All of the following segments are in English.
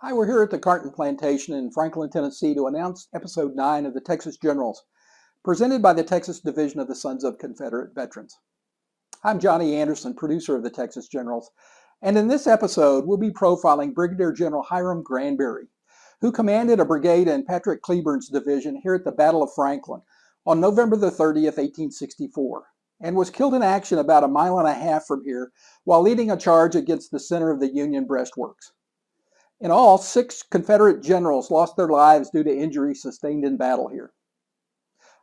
Hi, we're here at the Carton Plantation in Franklin, Tennessee to announce episode 9 of the Texas Generals, presented by the Texas Division of the Sons of Confederate Veterans. I'm Johnny Anderson, producer of the Texas Generals, and in this episode we'll be profiling Brigadier General Hiram Granbury, who commanded a brigade in Patrick Cleburne's division here at the Battle of Franklin on November the 30th, 1864, and was killed in action about a mile and a half from here while leading a charge against the center of the Union breastworks. In all, 6 Confederate generals lost their lives due to injuries sustained in battle here.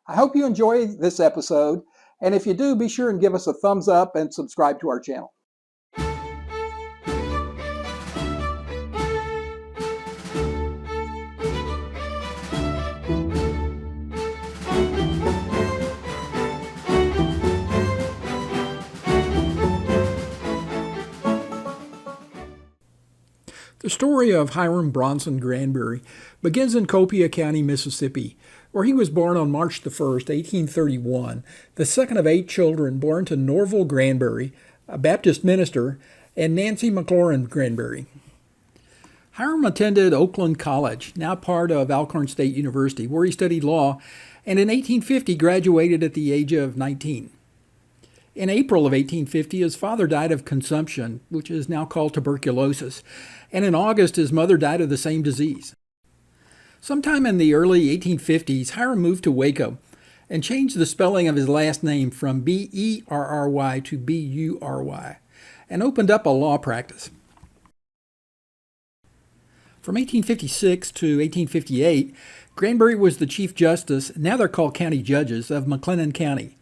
I hope you enjoy this episode, and if you do, be sure and give us a thumbs up and subscribe to our channel. The story of Hiram Bronson Granbury begins in Copiah County, Mississippi, where he was born on March the 1st, 1831, the second of 8 children born to Norval Granbury, a Baptist minister, and Nancy McLaurin Granbury. Hiram attended Oakland College, now part of Alcorn State University, where he studied law, and in 1850 graduated at the age of 19. In April of 1850, his father died of consumption, which is now called tuberculosis, and in August his mother died of the same disease. Sometime in the early 1850s, Hiram moved to Waco and changed the spelling of his last name from B-E-R-R-Y to B-U-R-Y, and opened up a law practice. From 1856 to 1858, Granbury was the Chief Justice, now they're called county judges, of McLennan County.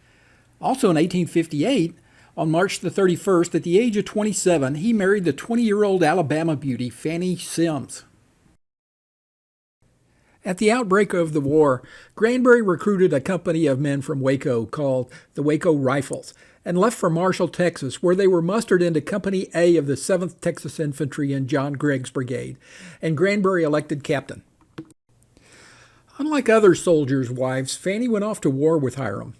Also in 1858, on March the 31st, at the age of 27, he married the 20-year-old Alabama beauty, Fanny Sims. At the outbreak of the war, Granbury recruited a company of men from Waco called the Waco Rifles and left for Marshall, Texas, where they were mustered into Company A of the 7th Texas Infantry in John Gregg's brigade, and Granbury elected captain. Unlike other soldiers' wives, Fanny went off to war with Hiram.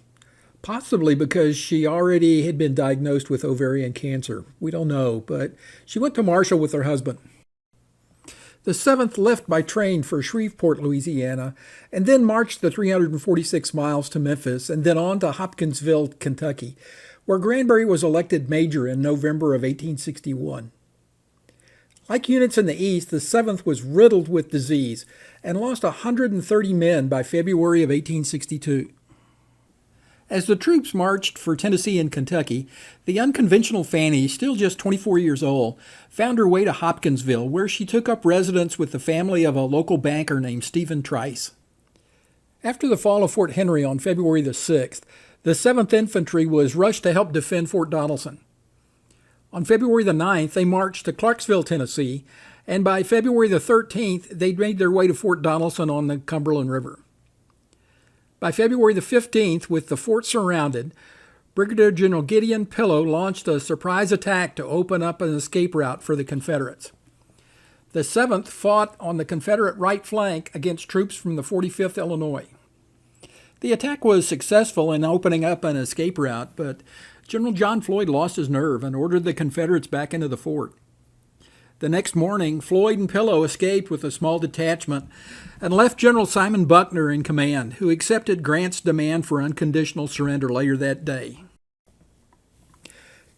Possibly because she already had been diagnosed with ovarian cancer. We don't know, but she went to Marshall with her husband. The 7th left by train for Shreveport, Louisiana, and then marched the 346 miles to Memphis and then on to Hopkinsville, Kentucky, where Granbury was elected major in November of 1861. Like units in the East, the 7th was riddled with disease and lost 130 men by February of 1862. As the troops marched for Tennessee and Kentucky, the unconventional Fanny, still just 24 years old, found her way to Hopkinsville, where she took up residence with the family of a local banker named Stephen Trice. After the fall of Fort Henry on February the 6th, the 7th Infantry was rushed to help defend Fort Donelson. On February the 9th, they marched to Clarksville, Tennessee, and by February the 13th, they'd made their way to Fort Donelson on the Cumberland River. By February the 15th, with the fort surrounded, Brigadier General Gideon Pillow launched a surprise attack to open up an escape route for the Confederates. The 7th fought on the Confederate right flank against troops from the 45th Illinois. The attack was successful in opening up an escape route, but General John Floyd lost his nerve and ordered the Confederates back into the fort. The next morning, Floyd and Pillow escaped with a small detachment and left General Simon Buckner in command, who accepted Grant's demand for unconditional surrender later that day.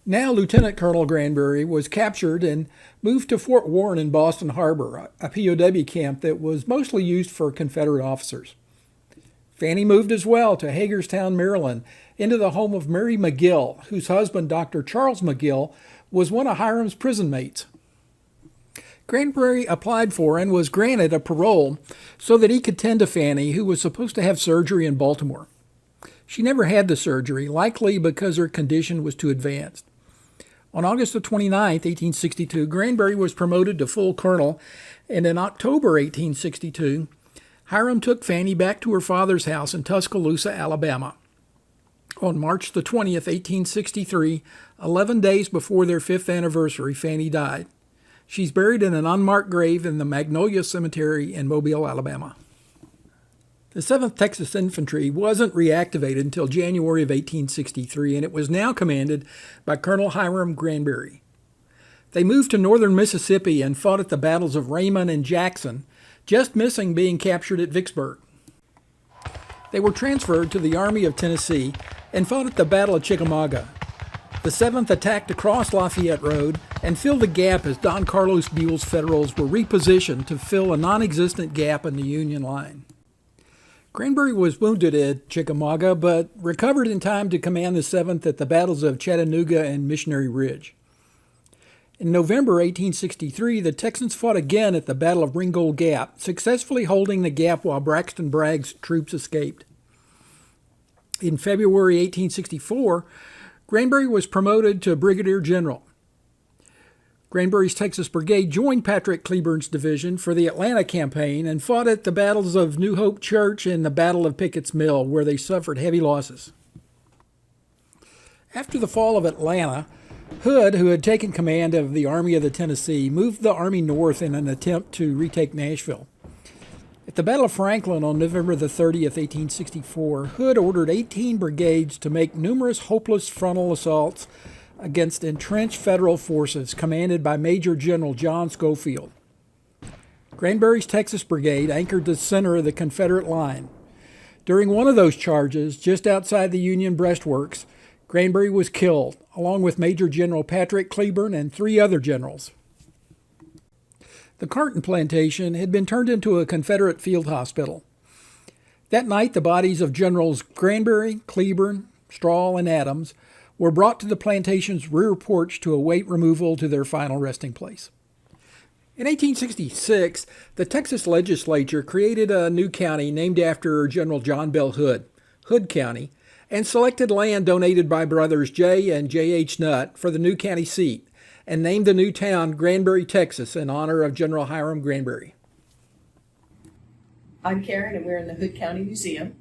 Now Lieutenant Colonel Granbury was captured and moved to Fort Warren in Boston Harbor, a POW camp that was mostly used for Confederate officers. Fanny moved as well to Hagerstown, Maryland, into the home of Mary McGill, whose husband, Dr. Charles McGill, was one of Hiram's prison mates. Granbury applied for and was granted a parole so that he could tend to Fanny, who was supposed to have surgery in Baltimore. She never had the surgery, likely because her condition was too advanced. On August 29, 1862, Granbury was promoted to full colonel, and in October 1862, Hiram took Fanny back to her father's house in Tuscaloosa, Alabama. On March the 20th, 1863, 11 days before their 5th anniversary, Fanny died. She's buried in an unmarked grave in the Magnolia Cemetery in Mobile, Alabama. The 7th Texas Infantry wasn't reactivated until January of 1863, and it was now commanded by Colonel Hiram Granbury. They moved to northern Mississippi and fought at the battles of Raymond and Jackson, just missing being captured at Vicksburg. They were transferred to the Army of Tennessee and fought at the Battle of Chickamauga. The 7th attacked across Lafayette Road and filled the gap as Don Carlos Buell's Federals were repositioned to fill a non-existent gap in the Union line. Granbury was wounded at Chickamauga, but recovered in time to command the 7th at the battles of Chattanooga and Missionary Ridge. In November 1863, the Texans fought again at the Battle of Ringgold Gap, successfully holding the gap while Braxton Bragg's troops escaped. In February 1864, Granbury was promoted to brigadier general. Granbury's Texas Brigade joined Patrick Cleburne's division for the Atlanta campaign and fought at the battles of New Hope Church and the Battle of Pickett's Mill, where they suffered heavy losses. After the fall of Atlanta, Hood, who had taken command of the Army of the Tennessee, moved the army north in an attempt to retake Nashville. At the Battle of Franklin on November the 30th, 1864, Hood ordered 18 brigades to make numerous hopeless frontal assaults against entrenched Federal forces commanded by Major General John Schofield. Granbury's Texas Brigade anchored the center of the Confederate line. During one of those charges, just outside the Union breastworks, Granbury was killed, along with Major General Patrick Cleburne and 3 other generals. The Carton plantation had been turned into a Confederate field hospital. That night, the bodies of Generals Granbury, Cleburne, Strahl, and Adams were brought to the plantation's rear porch to await removal to their final resting place. In 1866, the Texas legislature created a new county named after General John Bell Hood, Hood County, and selected land donated by brothers J. and J.H. Nutt for the new county seat, and named the new town Granbury, Texas, in honor of General Hiram Granbury. I'm Karen, and we're in the Hood County Museum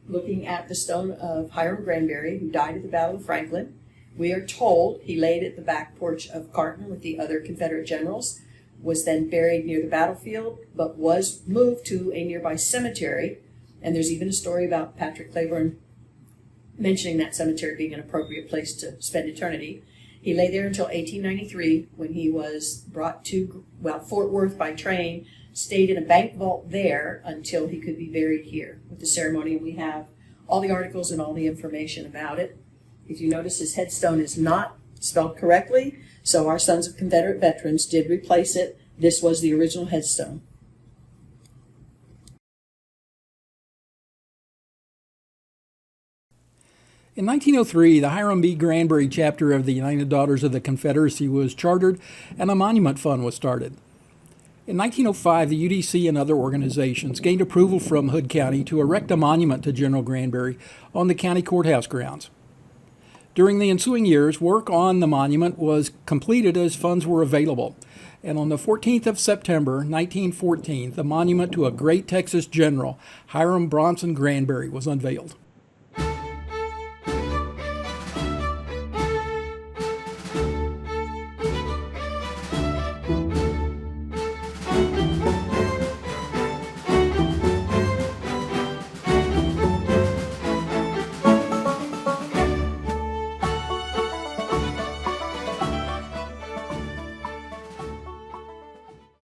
looking at the stone of Hiram Granbury, who died at the Battle of Franklin. We are told he laid at the back porch of Carton with the other Confederate generals, was then buried near the battlefield, but was moved to a nearby cemetery. And there's even a story about Patrick Cleburne mentioning that cemetery being an appropriate place to spend eternity. He lay there until 1893, when he was brought to, Fort Worth by train, stayed in a bank vault there until he could be buried here with the ceremony. We have all the articles and all the information about it. If you notice, his headstone is not spelled correctly, so our Sons of Confederate Veterans did replace it. This was the original headstone. In 1903, the Hiram B. Granbury chapter of the United Daughters of the Confederacy was chartered and a monument fund was started. In 1905, the UDC and other organizations gained approval from Hood County to erect a monument to General Granbury on the county courthouse grounds. During the ensuing years, work on the monument was completed as funds were available, and on the 14th of September, 1914, the monument to a great Texas general, Hiram Bronson Granbury, was unveiled.